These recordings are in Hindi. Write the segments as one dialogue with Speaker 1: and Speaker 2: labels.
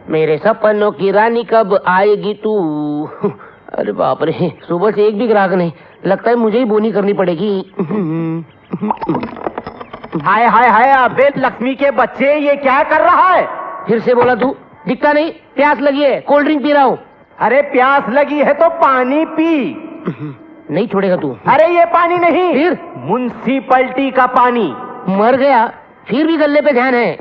Speaker 1: मेरे सपनों की रानी कब आएगी तू। अरे बाप रे, सुबह से एक भी ग्राहक नहीं, लगता है मुझे ही बोनी करनी पड़ेगी।
Speaker 2: हाय हाय हाय, अबे लक्ष्मी के बच्चे, ये क्या कर रहा है?
Speaker 1: फिर से बोला तू, दिखता नहीं? प्यास लगी है, कोल्ड ड्रिंक पी रहा हूँ।
Speaker 2: अरे प्यास लगी है तो पानी पी।
Speaker 1: नहीं छोड़ेगा तू?
Speaker 2: अरे ये पानी नहीं,
Speaker 1: फिर
Speaker 2: म्युनिसिपैलिटी का पानी।
Speaker 1: मर गया फिर भी गले पे ध्यान है।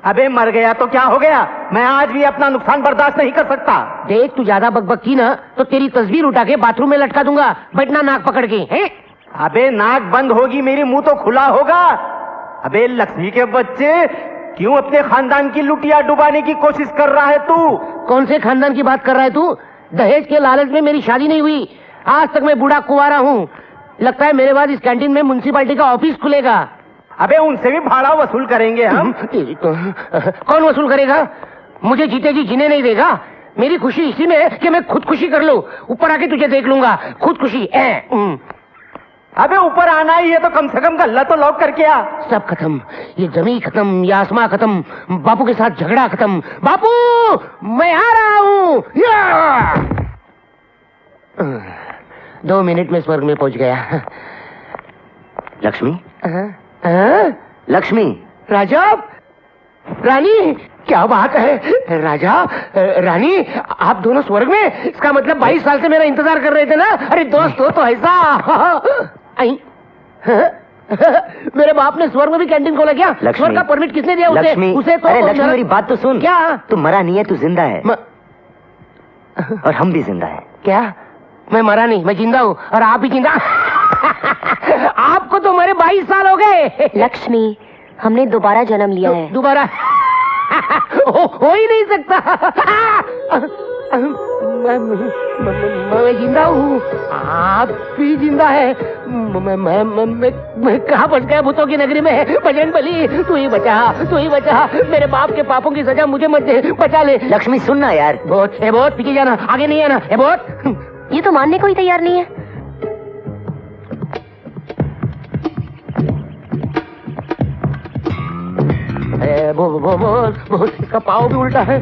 Speaker 2: अबे मर गया तो क्या हो गया, मैं आज भी अपना नुकसान बर्दाश्त नहीं कर सकता।
Speaker 1: देख तू ज्यादा बकबक की ना तो तेरी तस्वीर उठा के बाथरूम में लटका दूंगा, बैठना नाक पकड़ के। हैं?
Speaker 2: अबे नाक बंद होगी मेरी, मुंह तो खुला होगा। अबे लक्ष्मी के बच्चे, क्यों अपने खानदान की लुटिया डुबाने की कोशिश कर रहा है तू?
Speaker 1: कौन से खानदान की बात कर रहा है तू? दहेज के लालच में मेरी शादी नहीं हुई, आज तक मैं बूढ़ा कुंवारा हूँ। लगता है मेरे बाद इस कैंटीन में म्युनिसिपैलिटी का ऑफिस खुलेगा।
Speaker 2: अबे उनसे भी भाड़ा वसूल करेंगे हम।
Speaker 1: कौन वसूल करेगा? मुझे जीते जी जीने नहीं देगा। मेरी खुशी इसी में है कि मैं खुदकुशी कर लूं, ऊपर आके तुझे देख लूंगा। खुदकुशी।
Speaker 2: अबे ऊपर आना ही है तो कम से कम गल्ला तो लॉक करके आ।
Speaker 1: सब खत्म, ये जमीन खत्म, ये आसमां खत्म, बापू के साथ झगड़ा खत्म। बापू मैं आ रहा हूँ। 2 मिनट में स्वर्ग में पहुंच गया।
Speaker 2: लक्ष्मी,
Speaker 1: लक्ष्मी, राजा, रानी, क्या बात है? राजा, रानी, आप दोनों स्वर्ग में? इसका मतलब 22 साल से मेरा इंतजार कर रहे थे ना? अरे दोस्त हो तो ऐसा। मेरे बाप ने स्वर्ग में भी कैंटीन खोला क्या? स्वर्ग का परमिट किसने दिया उसे? उसे तो
Speaker 2: अरे लक्ष्मी मेरी बात तो सुन।
Speaker 1: क्या?
Speaker 2: तू मरा नहीं है, तू जिंदा है। और हम भी जिंदा है।
Speaker 1: क्या? मैं मरा नहीं, मैं जिंदा हूँ और आप भी जिंदा। आपको तो मरे 22 साल हो गए।
Speaker 3: लक्ष्मी, हमने दोबारा जन्म लिया है।
Speaker 1: दोबारा? हो ही नहीं सकता। मैं जिंदा हूँ, आप भी जिंदा है। मैं कहाँ फंस गया भूतों की नगरी में? बजरंगबली तू ही बचा, तू ही बचा। मेरे बाप के पापों की सजा मुझे मत दे, बचा ले।
Speaker 2: लक्ष्मी सुनना यार।
Speaker 1: बहुत पीछे जाना, आगे नहीं आना। बहुत
Speaker 3: ये तो मानने को ही तैयार नहीं है। बहुत
Speaker 1: इसका पाँव भी उल्टा है।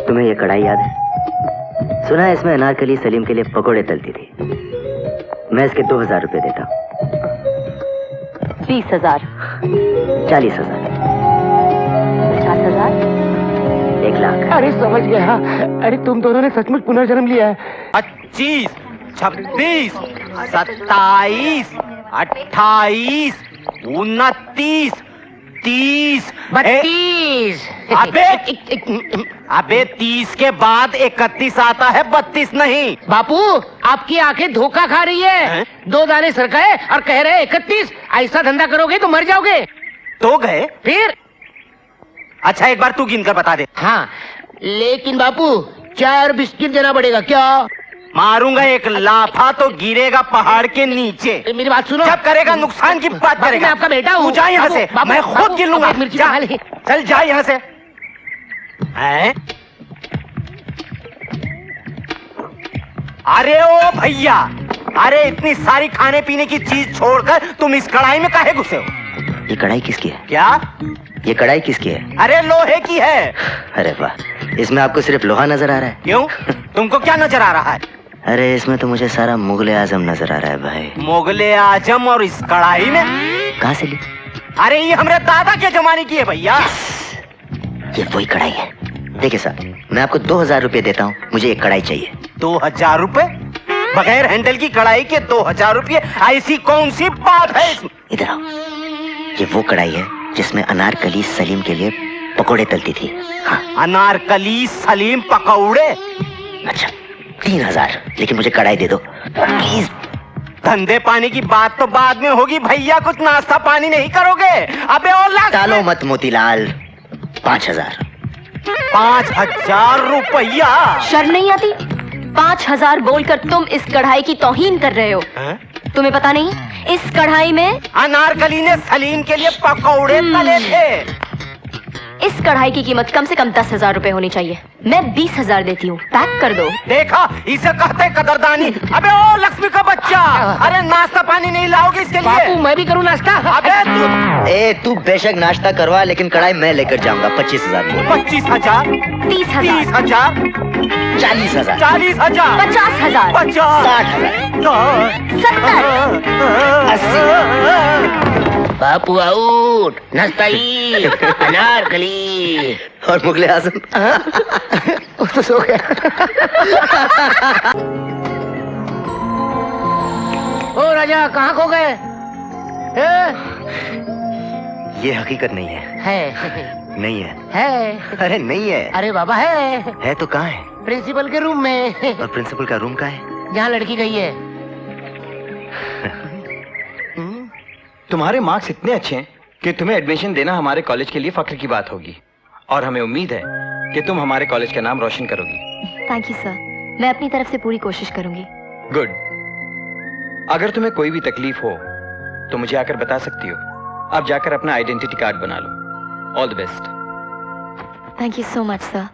Speaker 2: तुम्हें ये कढ़ाई याद है? सुना है इसमें अनारकली सलीम के लिए पकोड़े तलती थी। मैं इसके 2000 रुपए देता हूँ।
Speaker 3: 20,000,
Speaker 2: 40,000,
Speaker 3: 50,000,
Speaker 2: 1 लाख।
Speaker 1: अरे समझ गया। अरे तुम दोनों ने सचमुच पुनर्जन्म लिया है।
Speaker 4: 25, 26, 27, 28, 29, 30,
Speaker 1: 32।
Speaker 4: अबे 30 के बाद 31 आता है, 32 नहीं।
Speaker 1: बापू आपकी आंखें धोखा खा रही है। 2 दाने सरकाए और कह रहे 31। ऐसा धंधा करोगे तो मर जाओगे।
Speaker 4: तो गए
Speaker 1: फिर?
Speaker 4: अच्छा एक बार तू गिनकर बता दे।
Speaker 1: हाँ, लेकिन बापू चाय और बिस्किट देना पड़ेगा। क्या?
Speaker 4: मारूंगा एक लाफा तो गिरेगा पहाड़ के नीचे।
Speaker 1: मेरी बात सुनो।
Speaker 4: जब करेगा नुकसान की बात करेगा।
Speaker 1: मैं आपका बेटा हूँ।
Speaker 4: तू जा यहाँ से, मैं खुद गिन लूंगा। चल जा यहाँ से। हैं? अरे ओ भैया, अरे इतनी सारी खाने पीने की चीज छोड़कर तुम इस कढ़ाई में काहे घुसे हो?
Speaker 2: ये कढ़ाई किसकी है?
Speaker 4: क्या?
Speaker 2: ये कढ़ाई किसकी है?
Speaker 4: अरे लोहे की है।
Speaker 2: अरे वाह, इसमें आपको सिर्फ लोहा नजर आ रहा है?
Speaker 4: क्यों, तुमको क्या नजर आ रहा है?
Speaker 2: अरे इसमें तो मुझे सारा मुगले आजम नजर आ रहा है भाई।
Speaker 4: मुगले आजम? और इस कढ़ाई में
Speaker 2: कहाँ से ली?
Speaker 4: अरे ये हमारे दादा के जमाने की है भैया।
Speaker 2: ये वही कढ़ाई है। देखिए साहब, मैं आपको 2000 रुपए देता हूँ, मुझे एक कढ़ाई चाहिए।
Speaker 4: 2000 रुपए? बगैर हैंडल की कढ़ाई के 2000 रुपए? ऐसी कौन सी बात है इसमें?
Speaker 2: इधर आओ। ये वो कढ़ाई है जिसमें अनारकली सलीम के लिए पकोड़े तलती थी। हाँ।
Speaker 4: अनारकली सलीम पकौड़े?
Speaker 2: अच्छा 3000, लेकिन मुझे कढ़ाई दे दो प्लीज।
Speaker 4: धंधे पानी की बात तो बाद में होगी भैया, कुछ नाश्ता पानी नहीं करोगे? अबे और
Speaker 2: टालो मत मोतीलाल। 5000।
Speaker 4: 5000 रुपया?
Speaker 3: शर्म नहीं आती? 5000 बोलकर तुम इस कढ़ाई की तौहीन कर रहे हो। तुम्हें पता नहीं इस कढ़ाई में
Speaker 4: अनारकली ने सलीम के लिए पकौड़े तले थे।
Speaker 3: इस कढ़ाई की कीमत कम से कम 10,000 रुपए होनी चाहिए। मैं 20,000 देती हूँ, पैक कर दो।
Speaker 4: देखा, इसे कहते हैं कदरदानी। अबे ओ लक्ष्मी का बच्चा, अरे नाश्ता पानी नहीं लाओगे इसके लिए?
Speaker 1: बापू मैं भी करूँ नाश्ता?
Speaker 4: अबे तू
Speaker 5: ए तू बेशक नाश्ता करवा, लेकिन कढ़ाई मैं लेकर जाऊंगा। 25,000 बोल।
Speaker 4: 25,000,
Speaker 3: 30,000,
Speaker 4: 30,000,
Speaker 5: 40,000,
Speaker 4: 40,000,
Speaker 3: 50,000,
Speaker 4: 50,000,
Speaker 3: 60,000,
Speaker 5: 70,
Speaker 1: बापू आउट, नाश्ताई, अनारकली।
Speaker 5: और मुगले आजम।
Speaker 1: वो तो सो गया। ओ राजा कहाँ खो गए?
Speaker 5: ये हकीकत नहीं है।
Speaker 1: है
Speaker 5: नहीं है।
Speaker 1: है।
Speaker 5: अरे नहीं है।
Speaker 1: अरे बाबा है।
Speaker 5: है तो कहाँ है?
Speaker 1: प्रिंसिपल के रूम में।
Speaker 5: और प्रिंसिपल का रूम कहाँ है?
Speaker 1: जहाँ लड़की गई है।
Speaker 6: तुम्हारे मार्क्स इतने अच्छे हैं कि तुम्हें एडमिशन देना हमारे कॉलेज के लिए फख्र की बात होगी, और हमें उम्मीद है कि तुम हमारे कॉलेज का नाम रोशन करोगी।
Speaker 3: थैंक यू सर, मैं अपनी तरफ से पूरी कोशिश करूंगी।
Speaker 6: गुड। अगर तुम्हें कोई भी तकलीफ हो तो मुझे आकर बता सकती हो। अब जाकर अपना आइडेंटिटी कार्ड बना लो। All the best.
Speaker 3: Thank you so much sir.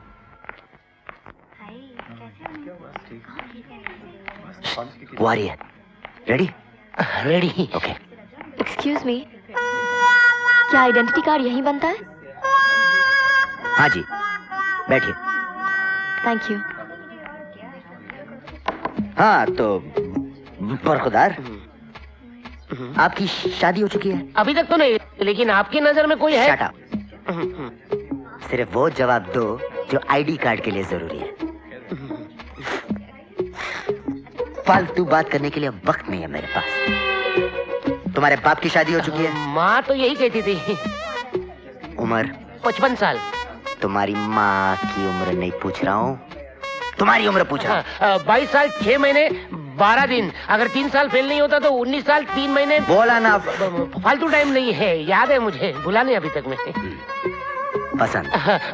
Speaker 5: वो आ रही है। Ready?
Speaker 1: Ready.
Speaker 5: Okay.
Speaker 3: Excuse me, क्या आइडेंटिटी कार्ड यहीं बनता है?
Speaker 5: हाँ जी, बैठिए।
Speaker 3: Thank you.
Speaker 5: हाँ तो बरखुदार, आपकी शादी हो चुकी है?
Speaker 1: अभी तक तो नहीं, लेकिन आपकी नजर में कोई है?
Speaker 5: Shut up. सिर्फ वो जवाब दो जो आईडी कार्ड के लिए जरूरी है। फालतू बात करने के लिए वक्त नहीं है मेरे पास। तुम्हारे बाप की शादी हो चुकी है?
Speaker 1: माँ तो यही कहती थी।
Speaker 5: उम्र?
Speaker 1: 55 साल।
Speaker 5: तुम्हारी माँ की उम्र नहीं पूछ रहा हूँ, तुम्हारी उम्र पूछ रहा हूँ।
Speaker 1: 22 साल 6 महीने 12 दिन। अगर 3 साल फेल नहीं होता तो 19 साल 3 महीने।
Speaker 5: बोला ना।
Speaker 1: फालतू टाइम नहीं है, याद है मुझे, भुला नहीं अभी तक मैं।
Speaker 5: पसंद।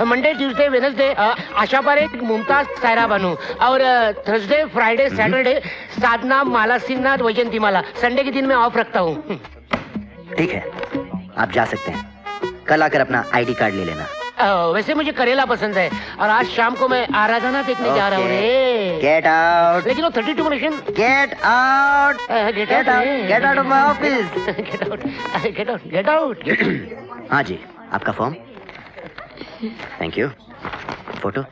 Speaker 1: Monday Tuesday Wednesday Asha Parekh, Mumtaz, Saira Banu. और थर्सडे फ्राइडे सैटरडे साधना, माला सिन्हा, वैजंती माला। संडे के दिन मैं ऑफ रखता हूँ।
Speaker 5: ठीक है, आप जा सकते हैं। कल आकर अपना आईडी कार्ड ले लेना।
Speaker 1: वैसे मुझे करेला पसंद है, और आज शाम को मैं आराधना देखने जा रहा हूँ रे।
Speaker 5: Get out.
Speaker 1: लेकिन वो 32 mission.
Speaker 5: Get out.
Speaker 1: Get
Speaker 5: get out. Get out of my office.
Speaker 1: Get out, get out, get out.
Speaker 5: हाँ जी, आपका फॉर्म। Thank you. फोटो?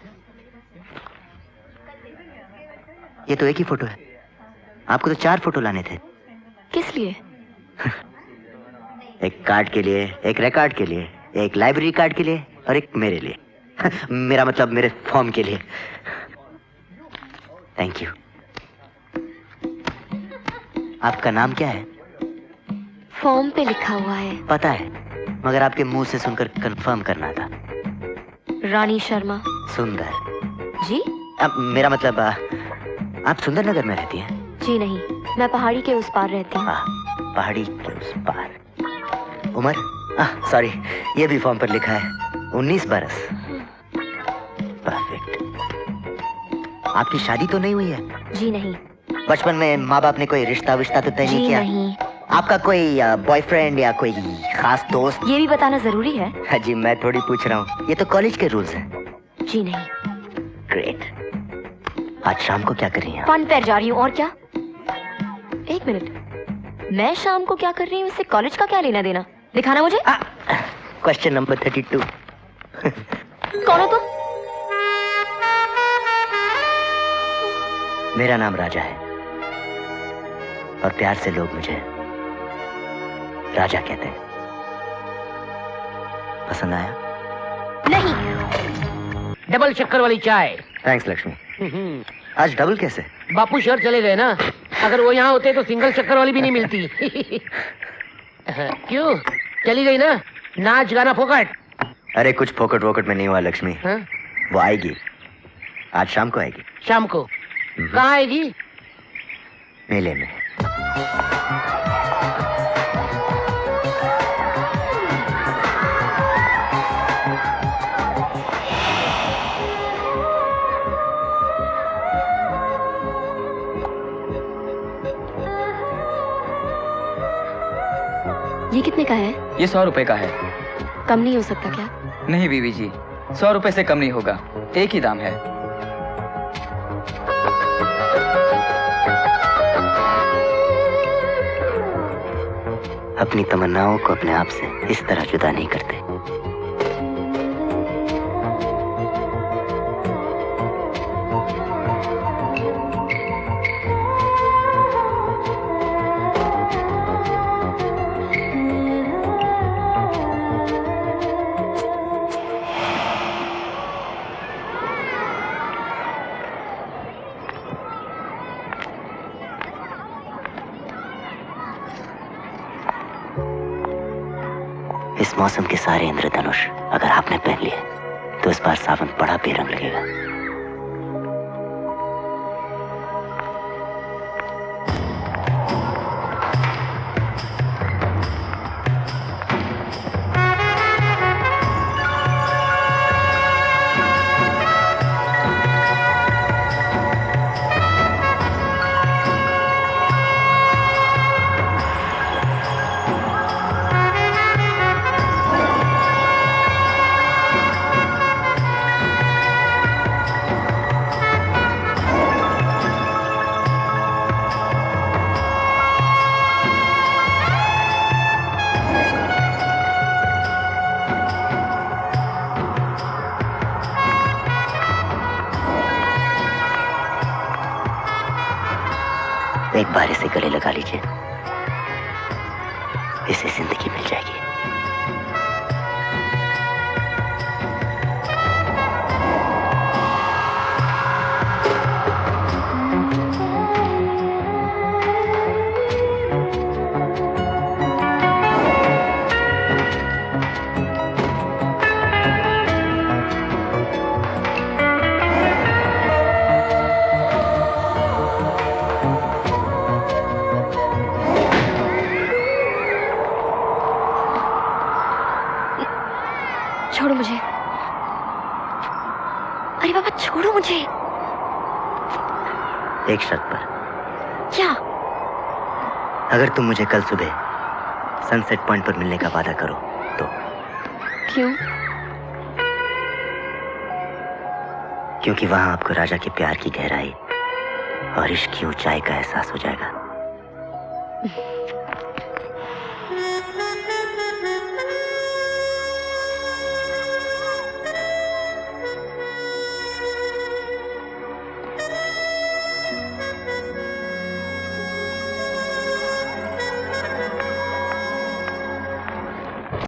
Speaker 5: ये तो एक ही फोटो है, आपको तो 4 फोटो लाने थे।
Speaker 3: किस लिए?
Speaker 5: एक कार्ड के लिए, एक रिकॉर्ड के लिए, एक लाइब्रेरी कार्ड के लिए, और एक मेरे लिए। मेरा मतलब मेरे फॉर्म के लिए। Thank you. आपका नाम क्या है?
Speaker 3: फॉर्म पे लिखा हुआ है।
Speaker 5: पता है, मगर आपके मुंह से सुनकर कंफर्म करना था।
Speaker 3: रानी शर्मा।
Speaker 5: सुंदर
Speaker 3: जी?
Speaker 5: अब मेरा मतलब आप सुंदर नगर में रहती हैं?
Speaker 3: जी नहीं, मैं पहाड़ी के उस पार रहती हूँ।
Speaker 5: पहाड़ी के उस पार। उम्र? सॉरी, ये भी फॉर्म पर लिखा है 19 बरस। परफेक्ट। आपकी शादी तो नहीं हुई है?
Speaker 3: जी नहीं।
Speaker 5: बचपन में माँ बाप ने कोई रिश्ता विश्ता तो तय नहीं
Speaker 3: जी
Speaker 5: किया?
Speaker 3: नहीं।
Speaker 5: आपका कोई बॉयफ्रेंड या कोई खास दोस्त?
Speaker 3: ये भी बताना जरूरी है?
Speaker 5: हाँ जी, मैं थोड़ी पूछ रहा हूँ, ये तो कॉलेज के रूल्स हैं।
Speaker 3: जी नहीं।
Speaker 5: ग्रेट। आज शाम को क्या कर रही हैं आप?
Speaker 3: फन पर जा रही हूँ, और क्या? एक मिनट, मैं शाम को क्या कर रही हूँ इससे कॉलेज का क्या लेना देना? दिखाना मुझे।
Speaker 5: Question number 32।
Speaker 3: कौन हो तुम?
Speaker 5: मेरा नाम राजा है, और प्यार से लोग मुझे राजा कहते हैं। पसंद आया?
Speaker 3: नहीं।
Speaker 1: डबल शक्कर वाली चाय।
Speaker 5: थैंक्स लक्ष्मी। आज डबल कैसे?
Speaker 1: बापू शहर चले गए ना, अगर वो यहाँ होते तो सिंगल शक्कर वाली भी नहीं मिलती। क्यों, चली गई ना? नाच गाना फोकट।
Speaker 5: अरे कुछ फोकट वोकट में नहीं हुआ लक्ष्मी।
Speaker 1: हाँ?
Speaker 5: वो आएगी, आज शाम को आएगी।
Speaker 1: शाम को? कहाँ आएगी?
Speaker 5: मेले में।
Speaker 3: ये कितने का है?
Speaker 6: ये 100 रुपए का है।
Speaker 3: कम नहीं हो सकता क्या?
Speaker 7: नहीं बीवी जी, 100 रुपए से कम नहीं होगा, एक ही दाम है।
Speaker 5: अपनी तमन्नाओं को अपने आप से इस तरह जुदा नहीं करते। इस मौसम के सारे इंद्रधनुष अगर आपने पहन लिए तो इस बार सावन बड़ा बेरंग लगेगा। एक बार इसे गले लगा लीजिए, इसे जिंदगी मिल जाएगी।
Speaker 3: छोड़ो मुझे। अरे बाबा छोड़ो मुझे।
Speaker 5: एक शर्त पर।
Speaker 3: क्या?
Speaker 5: अगर तुम मुझे कल सुबह सनसेट पॉइंट पर मिलने का वादा करो तो।
Speaker 3: क्यों?
Speaker 5: क्योंकि वहां आपको राजा के प्यार की गहराई और इश्क की ऊंचाई का एहसास हो जाएगा।